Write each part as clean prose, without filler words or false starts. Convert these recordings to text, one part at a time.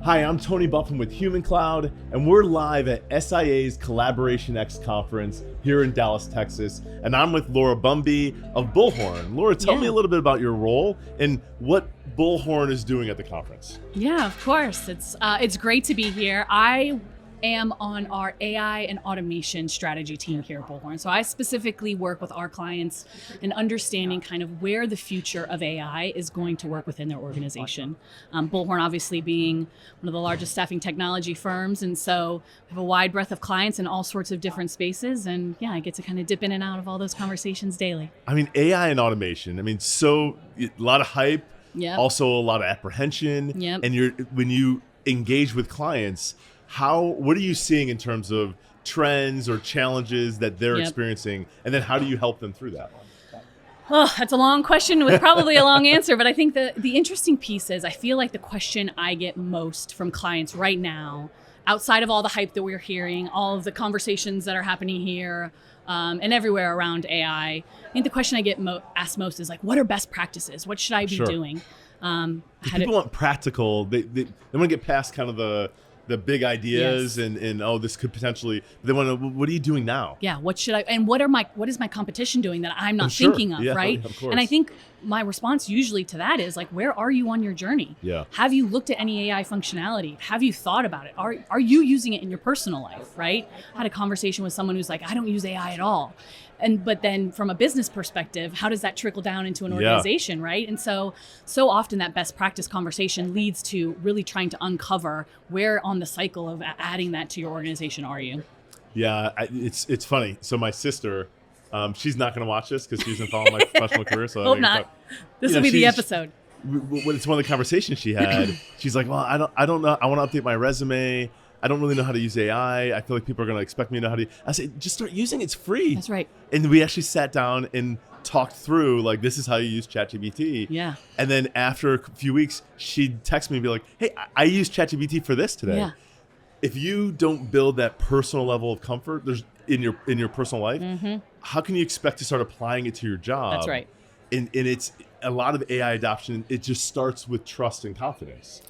Hi, I'm Tony Buffin with Human Cloud, and we're live at SIA's CollaborationX conference here in Dallas, Texas. And I'm with Laura Bumby of Bullhorn. Laura, tell me a little bit about your role and what Bullhorn is doing at the conference. Yeah, of course. It's great to be here. I am on our AI and automation strategy team here at Bullhorn. So I specifically work with our clients in understanding kind of where the future of AI is going to work within their organization. Bullhorn obviously being one of the largest staffing technology firms. And so we have a wide breadth of clients in all sorts of different spaces. And yeah, I get to kind of dip in and out of all those conversations daily. I mean, AI and automation, so a lot of hype, also a lot of apprehension. And when you engage with clients, what are you seeing in terms of trends or challenges that they're experiencing, and then how do you help them through that? Oh, that's a long question with probably a long answer, but I think the interesting piece is I feel like the question I get most from clients right now, outside of all the hype that we're hearing, all of the conversations that are happening here and everywhere around AI, I think the question I get asked most is like, what are best practices? What should I be doing? People want practical. They want to get past kind of the big ideas and this could potentially, they want to, what are you doing now? Yeah, what should I, and what is my competition doing that I'm not thinking of, right? Of course. And I think my response usually to that is like, where are you on your journey? Have you looked at any AI functionality? Have you thought about it? Are you using it in your personal life, right? I had a conversation with someone who's like, I don't use AI at all. But then from a business perspective, how does that trickle down into an organization, right? And so often that best practice conversation leads to really trying to uncover where on the cycle of adding that to your organization are you? Yeah, it's funny. So my sister, she's not going to watch this because she's been following my professional career. So hope not. This will be the episode. It's one of the conversations she had. She's like, well, I don't know. I want to update my resume. I don't really know how to use AI. I feel like people are going to expect me to know how to. I said, just start using it. It's free. That's right. And we actually sat down and talked through, like, this is how you use ChatGPT. Yeah. And then after a few weeks, she'd text me and be like, hey, I used ChatGPT for this today. Yeah. If you don't build that personal level of comfort in your personal life, how can you expect to start applying it to your job? That's right. And it's a lot of AI adoption. It just starts with trust and confidence.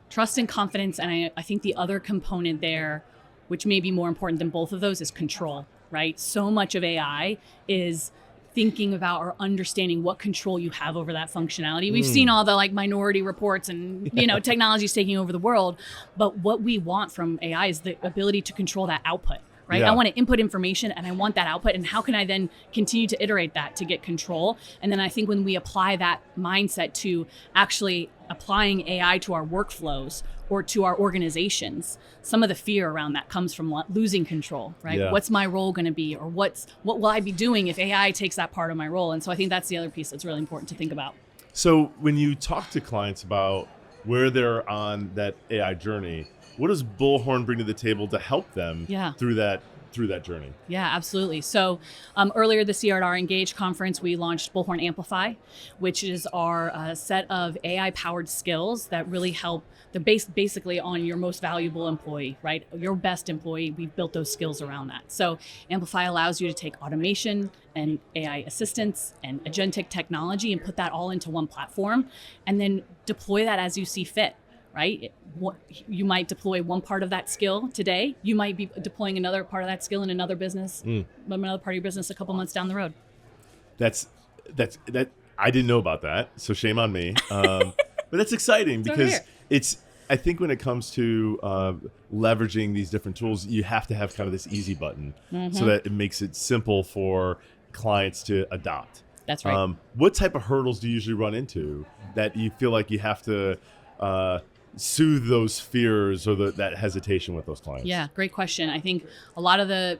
Trust and confidence, and I think the other component there, which may be more important than both of those, is control, right? So much of AI is thinking about or understanding what control you have over that functionality. We've seen all the like minority reports and technology's taking over the world, but what we want from AI is the ability to control that output. Right? I want to input information and I want that output. And how can I then continue to iterate that to get control? And then I think when we apply that mindset to actually applying AI to our workflows or to our organizations, some of the fear around that comes from losing control, right? Yeah. What's my role going to be? Or what will I be doing if AI takes that part of my role? And so I think that's the other piece that's really important to think about. So when you talk to clients about where they're on that AI journey, what does Bullhorn bring to the table to help them through that journey? Yeah, absolutely. So earlier this year at our Engage conference, we launched Bullhorn Amplify, which is our set of AI-powered skills that really help. They're based basically on your most valuable employee, right? Your best employee. We've built those skills around that. So Amplify allows you to take automation and AI assistance and agentic technology and put that all into one platform and then deploy that as you see fit. Right? You might deploy one part of that skill today. You might be deploying another part of that skill in another business, another part of your business a couple months down the road. That. I didn't know about that, so shame on me. But that's exciting because I think when it comes to leveraging these different tools, you have to have kind of this easy button so that it makes it simple for clients to adopt. That's right. What type of hurdles do you usually run into that you feel like you have to soothe those fears or that hesitation with those clients? Yeah, great question. I think a lot of the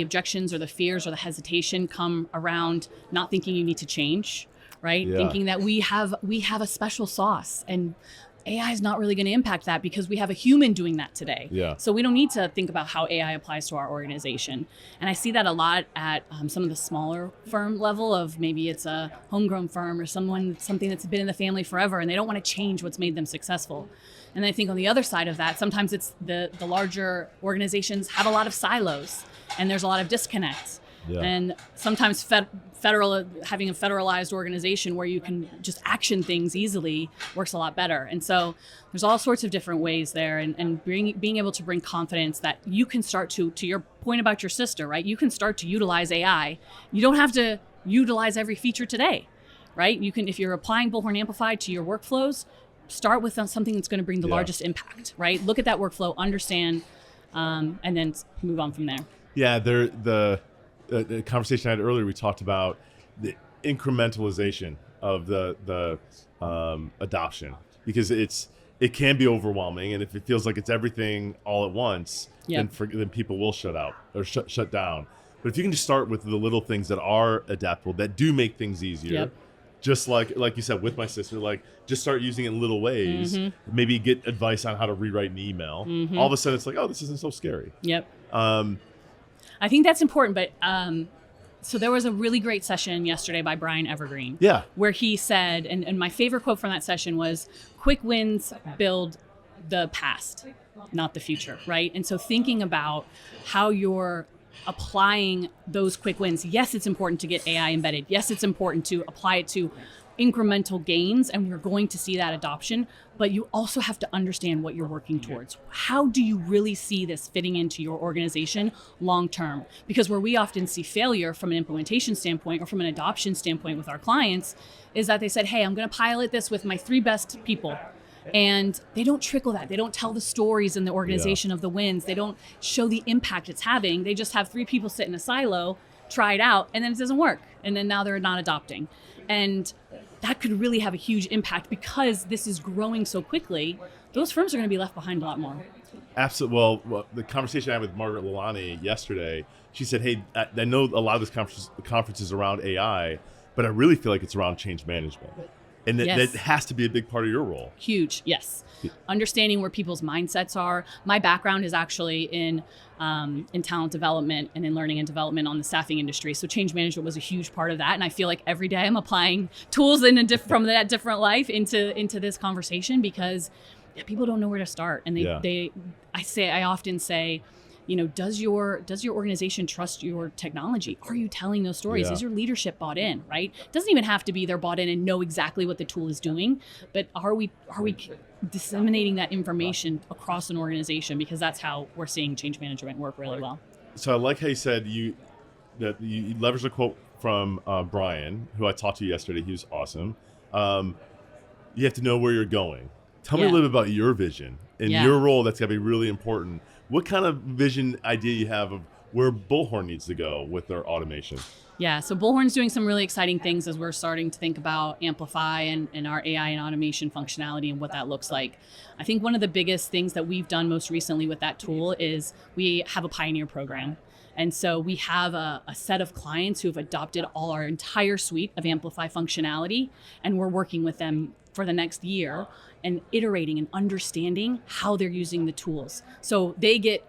objections or the fears or the hesitation come around not thinking you need to change, right? Yeah. Thinking that we have a special sauce and AI is not really going to impact that because we have a human doing that today. Yeah. So we don't need to think about how AI applies to our organization. And I see that a lot at some of the smaller firm level of maybe it's a homegrown firm or something that's been in the family forever and they don't want to change what's made them successful. And I think on the other side of that, sometimes it's the larger organizations have a lot of silos and there's a lot of disconnect. Yeah. And sometimes having a federalized organization where you can just action things easily works a lot better. And so there's all sorts of different ways there, and being able to bring confidence that you can start to your point about your sister, right? You can start to utilize AI. You don't have to utilize every feature today, right? You can, if you're applying Bullhorn Amplify to your workflows, start with something that's going to bring the largest impact, right? Look at that workflow, understand, and then move on from there. Yeah, the conversation I had earlier, we talked about the incrementalization of the adoption, because it can be overwhelming, and if it feels like it's everything all at once, then people will shut out or shut down. But if you can just start with the little things that are adaptable, that do make things easier, just like you said with my sister, like just start using it in little ways. Maybe get advice on how to rewrite an email. All of a sudden, it's like, oh, this isn't so scary. I think that's important, but so there was a really great session yesterday by Brian Evergreen. Where he said, and my favorite quote from that session was, quick wins build the past, not the future, right? And so thinking about how you're applying those quick wins. Yes, it's important to get AI embedded. Yes, it's important to apply it to incremental gains, and we're going to see that adoption, but you also have to understand what you're working towards. How do you really see this fitting into your organization long term? Because where we often see failure from an implementation standpoint or from an adoption standpoint with our clients is that they said, hey, I'm going to pilot this with my 3 best people. And they don't trickle that. They don't tell the stories in the organization of the wins. They don't show the impact it's having. They just have 3 people sit in a silo, try it out, and then it doesn't work. And then now they're not adopting. And that could really have a huge impact because this is growing so quickly. Those firms are going to be left behind a lot more. Absolutely. Well, the conversation I had with Margaret Lalani yesterday, she said, hey, I know a lot of this conference is around AI, but I really feel like it's around change management. And that has to be a big part of your role. Huge, yes. Understanding where people's mindsets are. My background is actually in talent development and in learning and development on the staffing industry. So change management was a huge part of that. And I feel like every day I'm applying tools from that different life into this conversation, because people don't know where to start. And I often say, does your organization trust your technology? Are you telling those stories? Is your leadership bought in, right? It doesn't even have to be they're bought in and know exactly what the tool is doing, but are we disseminating that information across an organization? Because that's how we're seeing change management work really well. So I like how you said you leveraged a quote from Brian, who I talked to yesterday. He was awesome. You have to know where you're going. Tell me a little bit about your vision and your role. That's got to be really important. What kind of vision idea you have of where Bullhorn needs to go with their automation? Yeah, so Bullhorn's doing some really exciting things as we're starting to think about Amplify and our AI and automation functionality and what that looks like. I think one of the biggest things that we've done most recently with that tool is we have a pioneer program. And so we have a set of clients who have adopted our entire suite of Amplify functionality, and we're working with them for the next year and iterating and understanding how they're using the tools. So they get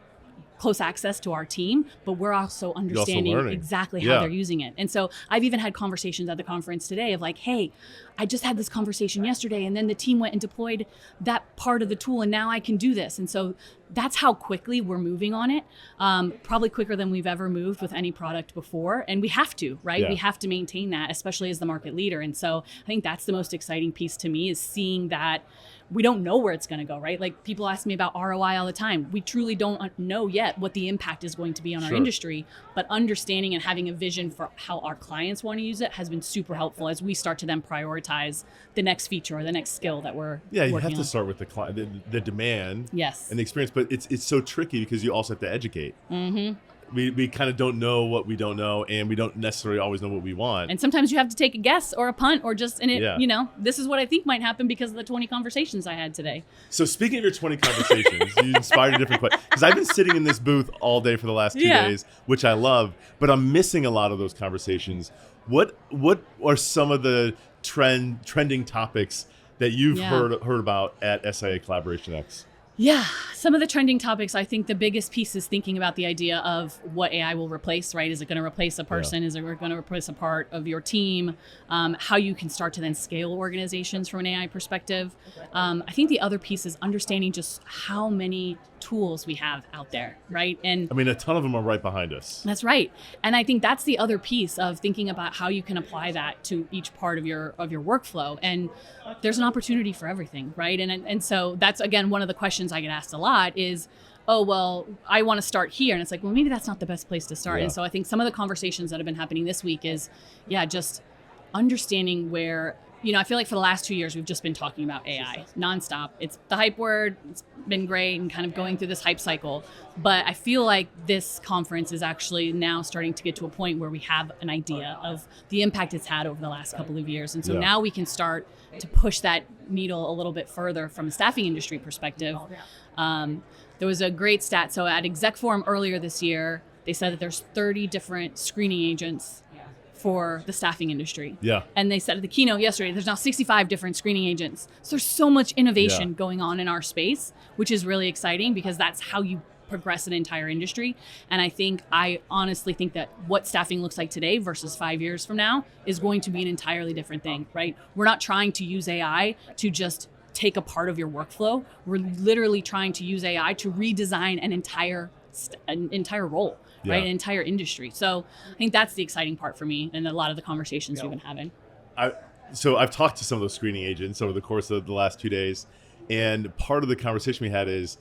close access to our team, but we're also understanding exactly how they're using it. And so I've even had conversations at the conference today of like, hey, I just had this conversation yesterday, and then the team went and deployed that part of the tool, and now I can do this. And so that's how quickly we're moving on it, probably quicker than we've ever moved with any product before. And we have to, right? We have to maintain that, especially as the market leader. And so I think that's the most exciting piece to me, is seeing that we don't know where it's going to go, right? Like, people ask me about ROI all the time. We truly don't know yet what the impact is going to be on our industry, but understanding and having a vision for how our clients want to use it has been super helpful as we start to then prioritize the next feature or the next skill that we're you have to start with the client, the demand and the experience, but it's so tricky because you also have to educate. We kind of don't know what we don't know, and we don't necessarily always know what we want. And sometimes you have to take a guess or a punt, or just this is what I think might happen because of the 20 conversations I had today. So speaking of your 20 conversations, you inspired a different question. Because I've been sitting in this booth all day for the last 2 days, which I love, but I'm missing a lot of those conversations. What are some of the trending topics that you've heard about at SIA CollaborationX? Yeah, some of the trending topics, I think the biggest piece is thinking about the idea of what AI will replace, right? Is it going to replace a person? Is it going to replace a part of your team? How you can start to then scale organizations from an AI perspective. I think the other piece is understanding just how many tools we have out there, right? And I mean, a ton of them are right behind us. that's right. And I think that's the other piece of thinking about how you can apply that to each part of your workflow. And there's an opportunity for everything, right? And so that's, again, one of the questions I get asked a lot is, oh, well, I want to start here. And it's like, well, maybe that's not the best place to start. Yeah. And so I think some of the conversations that have been happening this week is, just understanding where, I feel like for the last 2 years, we've just been talking about AI nonstop. It's the hype word. It's been great and kind of going through this hype cycle. But I feel like this conference is actually now starting to get to a point where we have an idea of the impact it's had over the last couple of years. And so now we can start to push that needle a little bit further from a staffing industry perspective. There was a great stat. So at Exec Forum earlier this year, they said that there's 30 different screening agents for the staffing industry. Yeah. And they said at the keynote yesterday, there's now 65 different screening agents. So there's so much innovation going on in our space, which is really exciting because that's how you progress an entire industry. And I honestly think that what staffing looks like today versus 5 years from now is going to be an entirely different thing, right? We're not trying to use AI to just take a part of your workflow. We're literally trying to use AI to redesign an entire role, right? An entire industry. So I think that's the exciting part for me and a lot of the conversations we've been having. So I've talked to some of those screening agents over the course of the last 2 days, and part of the conversation we had is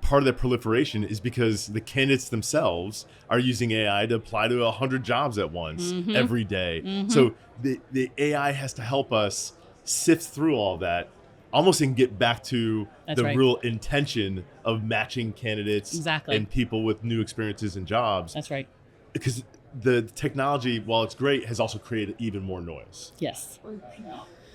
part of that proliferation is because the candidates themselves are using AI to apply to 100 jobs at once every day. So the AI has to help us sift through all that almost and get back to real intention of matching candidates and people with new experiences and jobs. That's right. Because the technology, while it's great, has also created even more noise. Yes.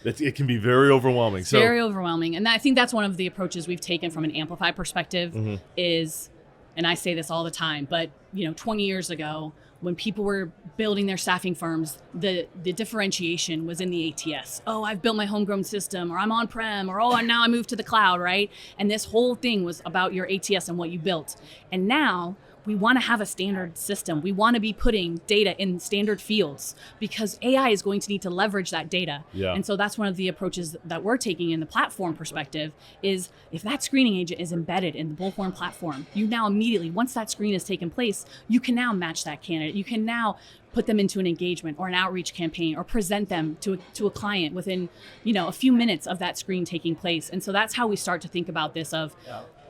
It can be very overwhelming. Very overwhelming. And I think that's one of the approaches we've taken from an Amplify perspective is, and I say this all the time, but 20 years ago, when people were building their staffing firms, the differentiation was in the ATS. Oh, I've built my homegrown system, or I'm on-prem, or and now I moved to the cloud, right? And this whole thing was about your ATS and what you built. And now we want to have a standard system. We want to be putting data in standard fields because AI is going to need to leverage that data. Yeah. And so that's one of the approaches that we're taking in the platform perspective is if that screening agent is embedded in the Bullhorn platform, you now immediately, once that screen has taken place, you can now match that candidate. You can now put them into an engagement or an outreach campaign or present them to a client within, a few minutes of that screen taking place. And so that's how we start to think about this of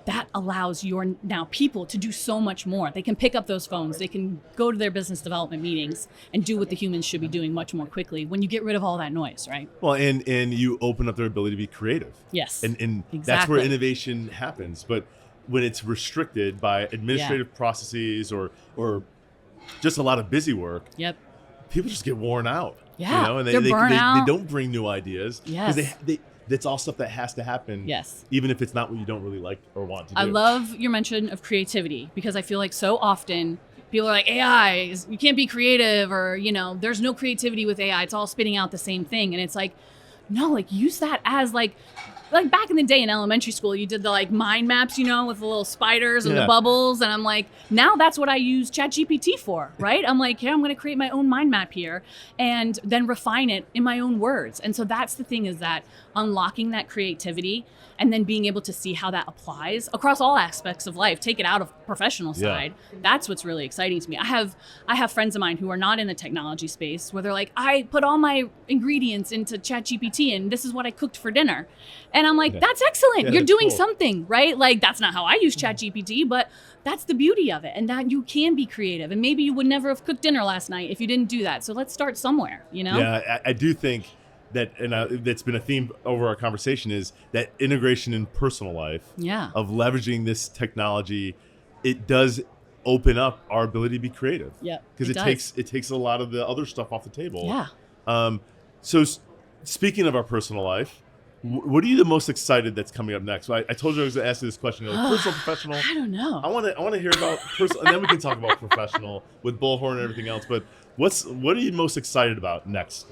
that allows your now people to do so much more. They can pick up those phones. They can go to their business development meetings and do what the humans should be doing much more quickly when you get rid of all that noise, right? Well, and you open up their ability to be creative. Yes. And exactly. That's where innovation happens. But when it's restricted by administrative processes or just a lot of busy work, people just get worn out. Yeah. And they're burnt out. They don't bring new ideas. Yes. Because that's all stuff that has to happen. Yes. Even if it's not what you don't really like or want to do. I love your mention of creativity because I feel like so often people are like, AI, you can't be creative or, there's no creativity with AI. It's all spitting out the same thing. And it's like, no, use that as like back in the day in elementary school, you did the mind maps, with the little spiders and the bubbles. And I'm like, now that's what I use ChatGPT for, right? I'm like, I'm going to create my own mind map here and then refine it in my own words. And so that's the thing is that unlocking that creativity and then being able to see how that applies across all aspects of life, take it out of professional side. That's what's really exciting to me. I have friends of mine who are not in the technology space where they're like, I put all my ingredients into ChatGPT and this is what I cooked for dinner. And I'm like, that's excellent. You're doing something, right? That's not how I use ChatGPT, but that's the beauty of it. And that you can be creative. And maybe you would never have cooked dinner last night if you didn't do that. So let's start somewhere, Yeah, I do think that, and that's been a theme over our conversation, is that integration in personal life of leveraging this technology. It does open up our ability to be creative. Yeah, because it takes a lot of the other stuff off the table. Yeah. So speaking of our personal life, what are you the most excited that's coming up next? I told you I was going to ask you this question. Personal, professional. I don't know. I want to hear about personal, and then we can talk about professional with Bullhorn and everything else. But what are you most excited about next?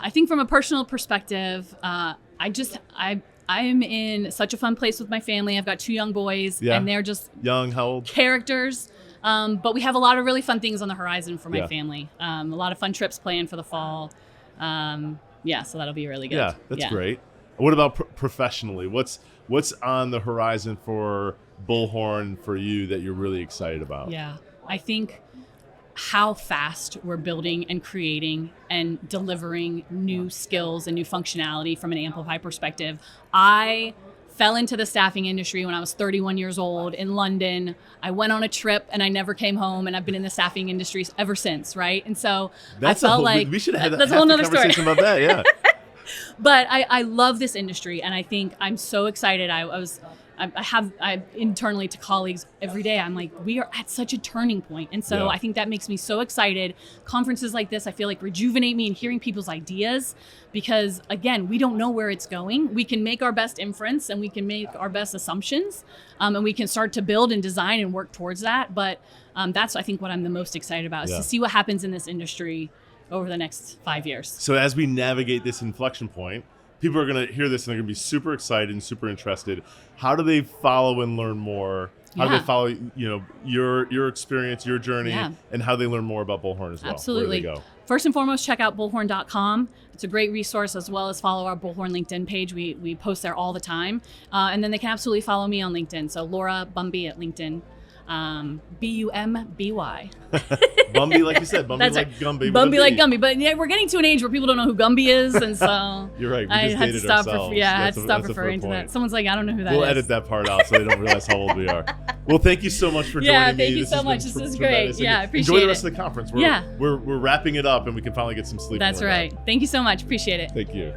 I think from a personal perspective, I'm in such a fun place with my family. I've got 2 young boys, and they're just young. How old? Characters. But we have a lot of really fun things on the horizon for my family. A lot of fun trips planned for the fall. So that'll be really good. Yeah, that's great. What about professionally? What's on the horizon for Bullhorn for you that you're really excited about? Yeah, I think how fast we're building and creating and delivering new skills and new functionality from an Amplify perspective. I fell into the staffing industry when I was 31 years old in London. I went on a trip and I never came home, and I've been in the staffing industry ever since, right? And so that's I felt like we should have that's a whole nother conversation story about that. Yeah. But I love this industry, and I think I'm so excited. I internally to colleagues every day, I'm like, we are at such a turning point. And so I think that makes me so excited. Conferences like this, I feel like rejuvenate me, and hearing people's ideas, because again, we don't know where it's going. We can make our best inference and we can make our best assumptions, and we can start to build and design and work towards that. But that's, I think, what I'm the most excited about is to see what happens in this industry over the next 5 years. So as we navigate this inflection point, people are going to hear this and they're going to be super excited and super interested. How do they follow and learn more? How do they follow, your experience, your journey, and how they learn more about Bullhorn as well? Absolutely. Where do they go? First and foremost, check out bullhorn.com. It's a great resource, as well as follow our Bullhorn LinkedIn page. We post there all the time. And then they can absolutely follow me on LinkedIn. So Laura Bumby at LinkedIn. Bumby. Bumby, like you said, Bumby That's like right. Gumby. Bumby like Gumby. But yeah, we're getting to an age where people don't know who Gumby is, and so you're right. We I just had to dated stop. ourselves. I had to stop referring to that. Someone's like, I don't know who that is. We'll edit that part out so they don't realize how old we are. Well, thank you so much for joining me. Yeah, thank you so much. This is great. Yeah, I appreciate it. Enjoy the rest of the conference. We're wrapping it up, and we can finally get some sleep. That's right. Thank you so much. Appreciate it. Thank you.